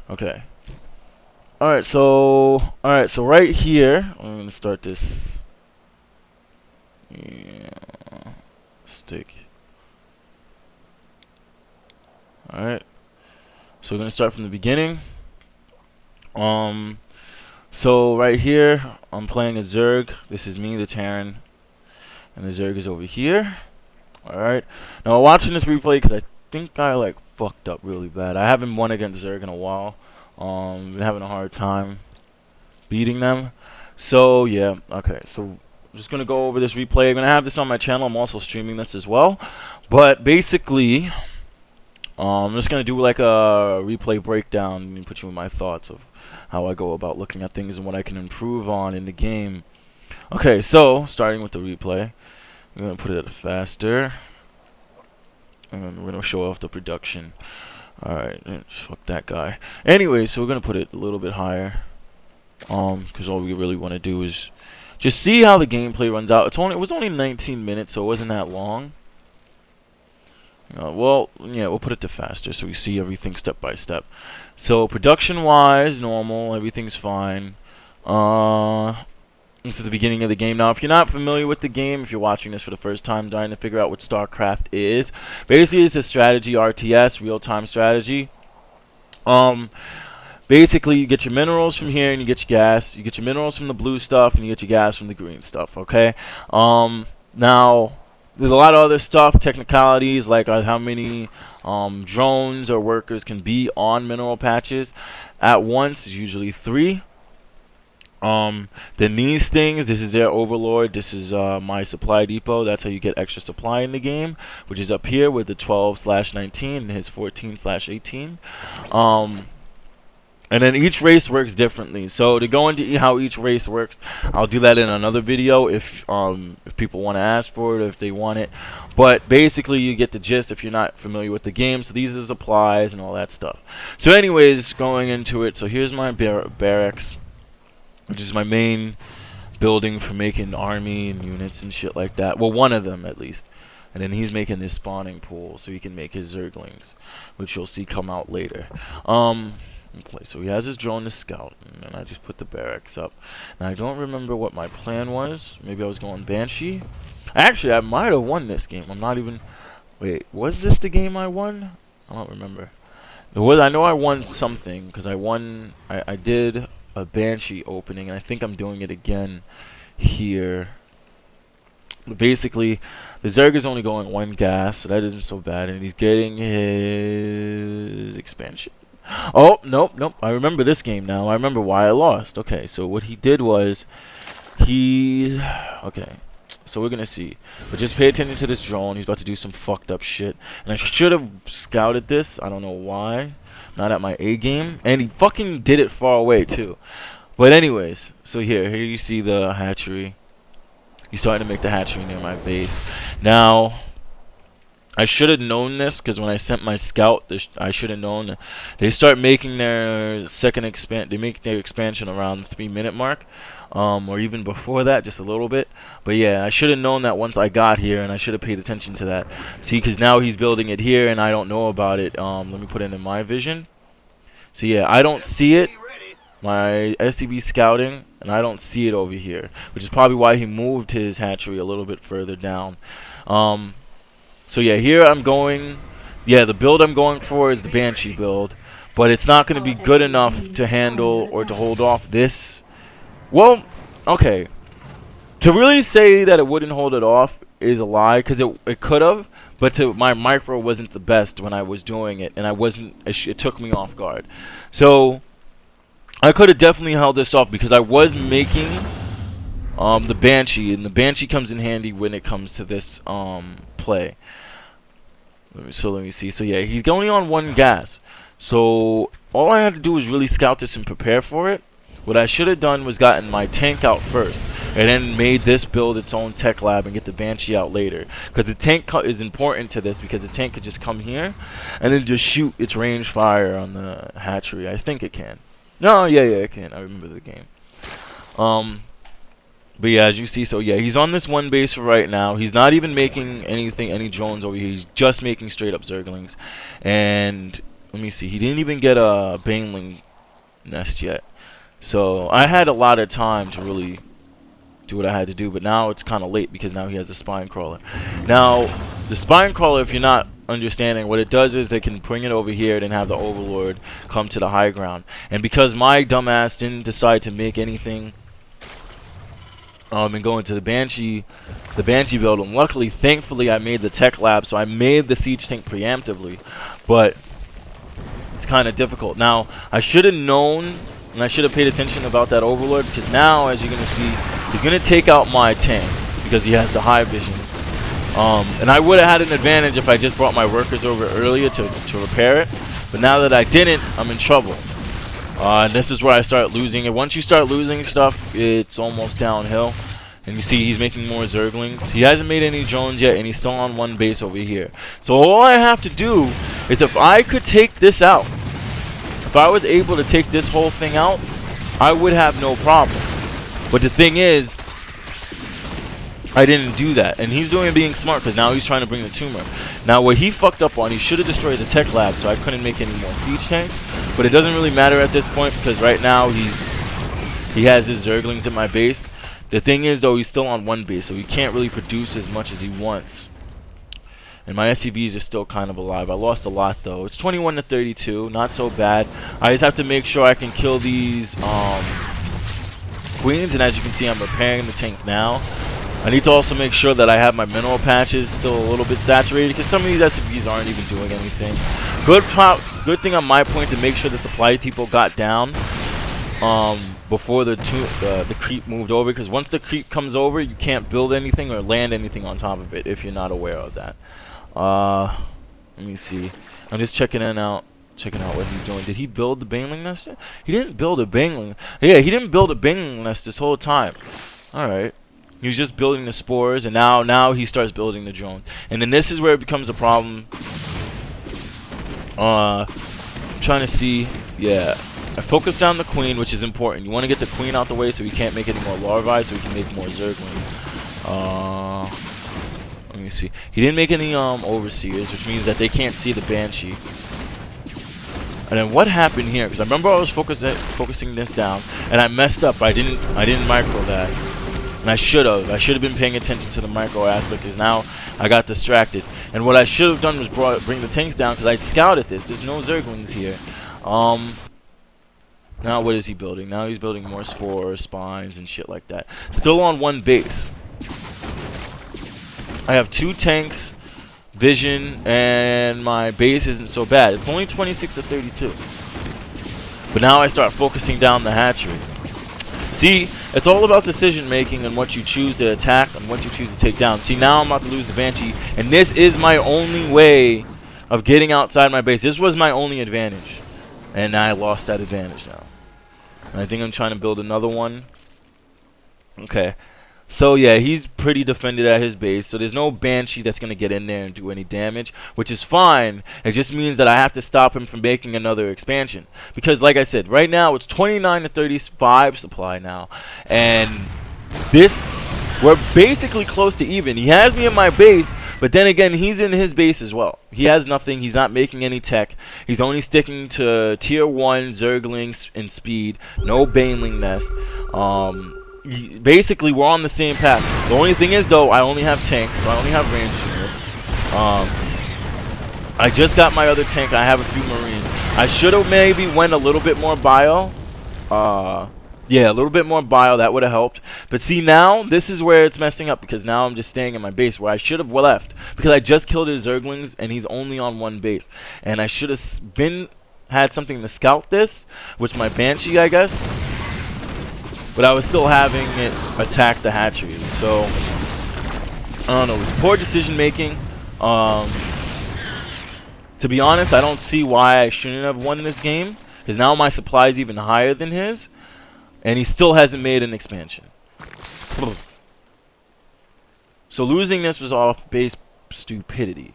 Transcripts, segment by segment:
Okay. Alright, so right here, I'm gonna start this. Yeah, stick. Alright. So we're gonna start from the beginning. So right here, I'm playing a Zerg. This is me, the Terran, and the Zerg is over here. Alright. Now, watching this replay, because I think I, like, fucked up really bad. I haven't won against Zerg in a while. Been having a hard time beating them. So, yeah. Okay, so I'm just going to go over this replay. I'm going to have this on my channel. I'm also streaming this as well. But, basically, I'm just going to do, like, a replay breakdown and put you in my thoughts of how I go about looking at things and what I can improve on in the game. Okay, so, starting with the replay. I'm going to put it faster. And we're going to show off the production. Alright, fuck that guy. Anyway, so we're going to put it a little bit higher. Because all we really want to do is just see how the gameplay runs out. It was only 19 minutes, so it wasn't that long. Well, yeah, we'll put it to faster so we see everything step by step. So, production-wise, normal, everything's fine. This is the beginning of the game. Now, if you're not familiar with the game, if you're watching this for the first time, trying to figure out what StarCraft is, basically it's a strategy RTS, real-time strategy. Basically, you get your minerals from here and you get your gas. You get your minerals from the blue stuff and you get your gas from the green stuff, okay? Now, there's a lot of other stuff, technicalities, like how many drones or workers can be on mineral patches at once. Is usually 3. Then these things, this is their overlord, this is my supply depot. That's how you get extra supply in the game, which is up here with the 12/19 and his 14/18. And then each race works differently. So to go into how each race works, I'll do that in another video if people want to ask for it or if they want it. But basically, you get the gist if you're not familiar with the game. So these are supplies and all that stuff. So anyways, going into it. So here's my barracks, which is my main building for making army and units and shit like that. Well, one of them at least. And then he's making this spawning pool so he can make his Zerglings, which you'll see come out later. Okay, so he has his drone to scout, and then I just put the barracks up. Now I don't remember what my plan was. Maybe I was going Banshee. Actually, I might have won this game. I'm not even. Wait, was this the game I won? I don't remember. It was. I know I won something because I won. I did a Banshee opening, and I think I'm doing it again here. But basically, the Zerg is only going 1 gas, so that isn't so bad, and he's getting his expansion. Oh, nope. I remember this game now. I remember why I lost. Okay, so what he did was okay, so we're gonna see. But just pay attention to this drone. He's about to do some fucked up shit. And I should have scouted this. I don't know why. Not at my A game. And he fucking did it far away, too. But anyways, so here you see the hatchery. He's starting to make the hatchery near my base. Now, I should have known this because when I sent my scout, I should have known that they start making their they make their expansion around the 3-minute mark, or even before that, just a little bit. But yeah, I should have known that once I got here, and I should have paid attention to that. See, because now he's building it here, and I don't know about it. Let me put it in my vision. So yeah, I don't see it. My SCV scouting, and I don't see it over here, which is probably why he moved his hatchery a little bit further down. So yeah, here I'm going. Yeah, the build I'm going for is the Banshee build, but it's not going to be good enough to handle or to hold off this. Well, okay. To really say that it wouldn't hold it off is a lie, because it could have, but my micro wasn't the best when I was doing it, and it took me off guard. So I could have definitely held this off because I was making the Banshee, and the Banshee comes in handy when it comes to this play. So let me see. So yeah, he's only on 1 gas. So all I had to do was really scout this and prepare for it. What I should have done was gotten my tank out first, and then made this build its own tech lab and get the Banshee out later. Because the tank is important to this, because the tank could just come here and then just shoot its range fire on the hatchery. I think it can. No, yeah, it can. I remember the game. But yeah, as you see, so yeah, he's on this 1 base for right now. He's not even making any drones over here. He's just making straight up Zerglings. And let me see. He didn't even get a Baneling nest yet. So I had a lot of time to really do what I had to do, but now it's kind of late because now he has the spine crawler. Now, the spine crawler, if you're not understanding, what it does is they can bring it over here and have the overlord come to the high ground. And because my dumbass didn't decide to make anything and go into the Banshee build, and luckily, thankfully, I made the tech lab, so I made the siege tank preemptively, but it's kind of difficult. Now, I should have known, and I should have paid attention about that overlord, because now, as you're going to see, he's going to take out my tank, because he has the high vision. And I would have had an advantage if I just brought my workers over earlier to repair it, but now that I didn't, I'm in trouble. And this is where I start losing it. Once you start losing stuff, it's almost downhill. And you see he's making more Zerglings. He hasn't made any drones yet, and he's still on one base over here. So all I have to do is, if I could take this out, if I was able to take this whole thing out, I would have no problem. But the thing is, I didn't do that. And he's doing it being smart, because now he's trying to bring the tumor. Now what he fucked up on, he should have destroyed the tech lab, so I couldn't make any more siege tanks. But it doesn't really matter at this point, because right now he has his Zerglings at my base. The thing is, though, he's still on one base, so he can't really produce as much as he wants. And my SCVs are still kind of alive. I lost a lot, though. It's 21 to 32, not so bad. I just have to make sure I can kill these queens, and as you can see, I'm repairing the tank now. I need to also make sure that I have my mineral patches still a little bit saturated, because some of these SCVs aren't even doing anything. Good thing on my point to make sure the supply people got down before the creep moved over, because once the creep comes over, you can't build anything or land anything on top of it if you're not aware of that. Let me see. I'm just checking out what he's doing. Did he build the Baneling nest? He didn't build a Baneling. Yeah, he didn't build a Baneling nest this whole time. All right. He was just building the spores, and now he starts building the drone. And then this is where it becomes a problem. I'm trying to see. Yeah, I focused down the queen, which is important. You want to get the queen out the way so we can't make any more larvae, so we can make more Zerglings. Let me see. He didn't make any overseers, which means that they can't see the Banshee. And then what happened here? Because I remember I was focusing this down, and I messed up. I didn't micro that. And I should have been paying attention to the micro aspect, because now I got distracted. And what I should have done was bring the tanks down, because I'd scouted this. There's no Zerglings here. Now what is he building? Now he's building more spores, spines, and shit like that. Still on one base. I have 2 tanks, vision, and my base isn't so bad. It's only 26 to 32. But now I start focusing down the hatchery. See, it's all about decision making and what you choose to attack and what you choose to take down. See, now I'm about to lose the Banshee, and this is my only way of getting outside my base. This was my only advantage, and I lost that advantage now. And I think I'm trying to build another one. Okay. So yeah, he's pretty defended at his base, so there's no Banshee that's going to get in there and do any damage, which is fine. It just means that I have to stop him from making another expansion, because like I said, right now it's 29 to 35 supply now, and we're basically close to even. He has me in my base, but then again, he's in his base as well. He has nothing. He's not making any tech. He's only sticking to tier 1 Zerglings and speed, no Baneling nest. Basically, we're on the same path. The only thing is, though, I only have tanks, so I only have range units. I just got my other tank. I have a few marines. I should have maybe went a little bit more bio. Yeah, a little bit more bio. That would have helped. But see, now, this is where it's messing up, because now I'm just staying in my base, where I should have left, because I just killed his Zerglings, and he's only on one base. And I should have had something to scout this, which my Banshee, I guess. But I was still having it attack the hatchery. So, I don't know. It was poor decision making. To be honest, I don't see why I shouldn't have won this game, because now my supply is even higher than his, and he still hasn't made an expansion. So losing this was off base stupidity.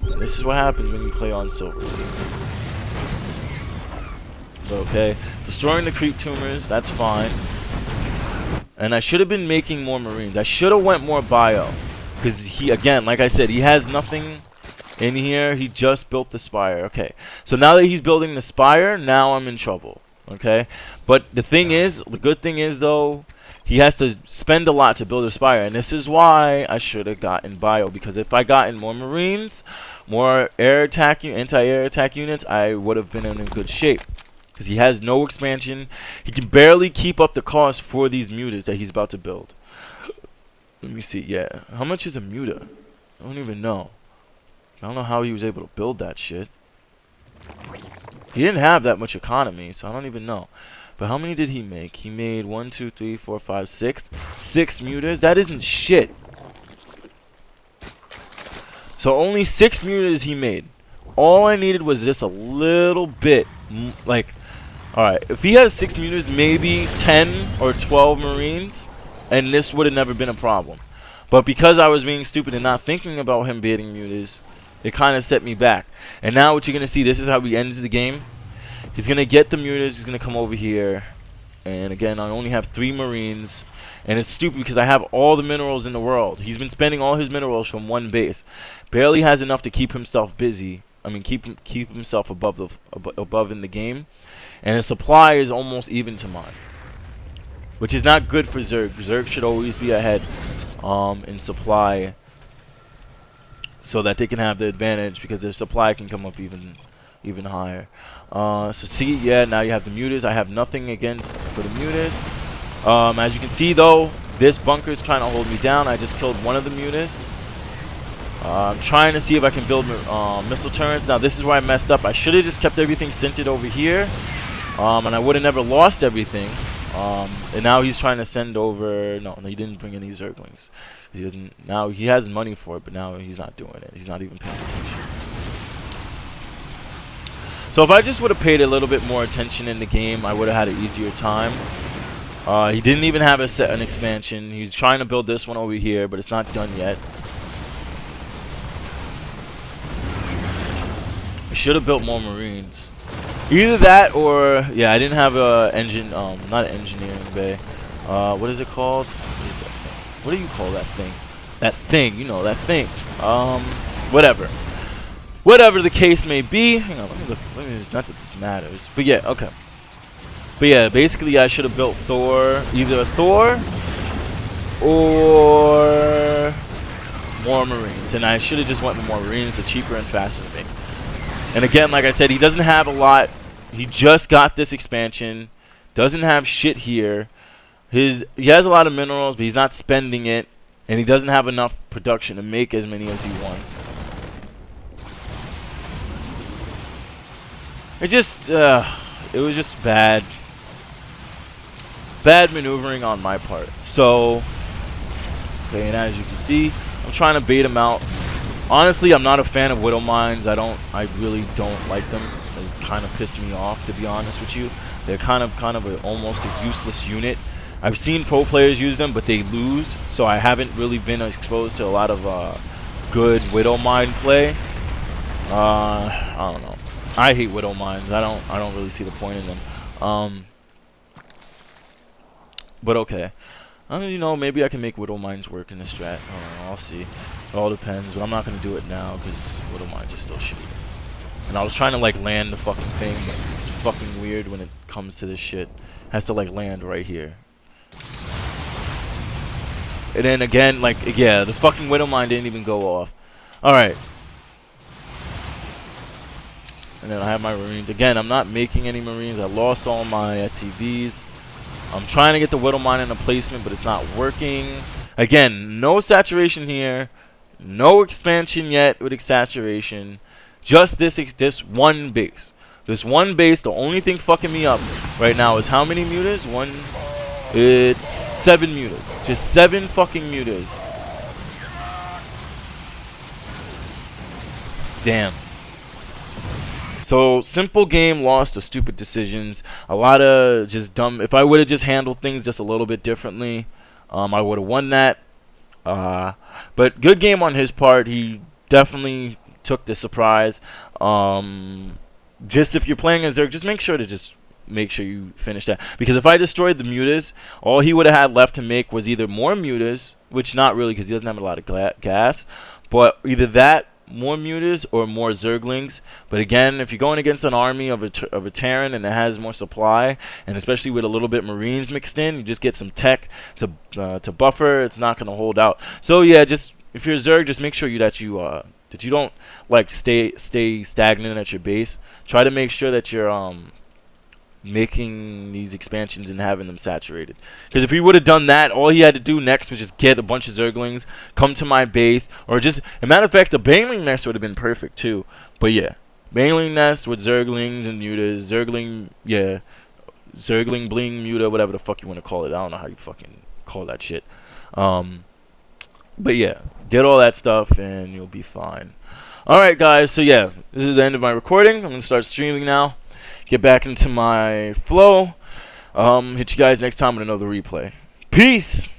And this is what happens when you play on silver. Okay, destroying the creep tumors, that's fine. And I should have been making more marines. I should have went more bio, because he, again, like I said, he has nothing in here. He just built the spire. Okay, so now that he's building the spire, now I'm in trouble. Okay, but the thing is, the good thing is though, he has to spend a lot to build a spire, and this is why I should have gotten bio, because if I gotten more marines, more air attack, anti-air attack units, I would have been in good shape. Because he has no expansion, he can barely keep up the cost for these mutas that he's about to build. Let me see. Yeah, how much is a muta? I don't even know. I don't know how he was able to build that shit. He didn't have that much economy, so I don't even know. But how many did he make? He made 1, 2, 3, 4, 5, 6. 6 mutas. That isn't shit. So only 6 mutas he made. All I needed was just a little bit. Like, alright, if he had 6 mutas, maybe 10 or 12 marines, and this would have never been a problem. But because I was being stupid and not thinking about him beating mutas, it kind of set me back. And now what you're going to see, this is how he ends the game. He's going to get the mutas, he's going to come over here. And again, I only have 3 marines. And it's stupid because I have all the minerals in the world. He's been spending all his minerals from one base. Barely has enough to keep himself busy. I mean, keep himself above in the game. And his supply is almost even to mine, which is not good for Zerg. Zerg should always be ahead in supply, so that they can have the advantage, because their supply can come up even higher. So see, yeah, now you have the mutas. I have nothing against for the mutas. As you can see though, this bunker is trying to hold me down. I just killed one of the mutas. I'm trying to see if I can build missile turrets. Now this is where I messed up. I should have just kept everything centered over here, and I would have never lost everything. And now he's trying to send over. No, he didn't bring any Zerglings. He doesn't. Now he has money for it, but now he's not doing it. He's not even paying attention. So if I just would have paid a little bit more attention in the game, I would have had an easier time. He didn't even have an expansion. He's trying to build this one over here, but it's not done yet. I should have built more marines. Either that or, yeah, I didn't have a engine, not an engineering bay. What is it called? What is that thing? What do you call that thing? That thing, you know, that thing. Whatever. Whatever the case may be. Hang on, let me look. It's not that this matters. But yeah, okay. But yeah, basically I should have built Thor, either a Thor or more marines. And I should have just went with more marines. They're cheaper and faster to make. And again, like I said, he doesn't have a lot. He just got this expansion. Doesn't have shit here. He has a lot of minerals, but he's not spending it. And he doesn't have enough production to make as many as he wants. It was just bad maneuvering on my part. So, okay, and as you can see, I'm trying to bait him out. Honestly, I'm not a fan of Widow Mines. I really don't like them. They kind of piss me off, to be honest with you. They're kind of almost a useless unit. I've seen pro players use them, but they lose. So I haven't really been exposed to a lot of good Widow Mine play. I don't know. I hate Widow Mines. I don't really see the point in them. But okay. You know, maybe I can make Widow Mines work in this strat. I don't know, I'll see. It all depends, but I'm not gonna do it now because Widow Mines are still shitty. And I was trying to like land the fucking thing, but it's fucking weird when it comes to this shit. It has to like land right here. And then again, like, yeah, the fucking Widow Mine didn't even go off. Alright. And then I have my Marines. Again, I'm not making any Marines. I lost all my SCVs. I'm trying to get the Widow Mine in a placement, but it's not working. Again, no saturation here. No expansion yet with saturation. Just this one base. This one base, the only thing fucking me up right now is how many mutas? It's 7 mutas. Just 7 fucking mutas. Damn. So, simple game, lost to stupid decisions. A lot of just dumb. If I would have just handled things just a little bit differently, I would have won that. But good game on his part. He definitely took the surprise. Just if you're playing as Zerg, just make sure you finish that. Because if I destroyed the mutas, all he would have had left to make was either more mutas, which not really because he doesn't have a lot of gas, but either that, more mutas or more zerglings. But again, if you're going against an army of a Terran and it has more supply, and especially with a little bit Marines mixed in, you just get some tech to buffer. It's not gonna hold out. So yeah, just if you're a Zerg, just make sure that you don't like stay stagnant at your base. Try to make sure that you're making these expansions and having them saturated. Because if he would have done that, all he had to do next was just get a bunch of Zerglings, come to my base, or just, as a matter of fact, the Baneling nest would have been perfect too. But yeah, Baneling nest with Zerglings and mutas, Zergling bling muta, whatever the fuck you want to call it. I don't know how you fucking call that shit. But yeah, get all that stuff and you'll be fine. Alright guys, so yeah, this is the end of my recording. I'm going to start streaming now. Get back into my flow. Hit you guys next time with another replay. Peace!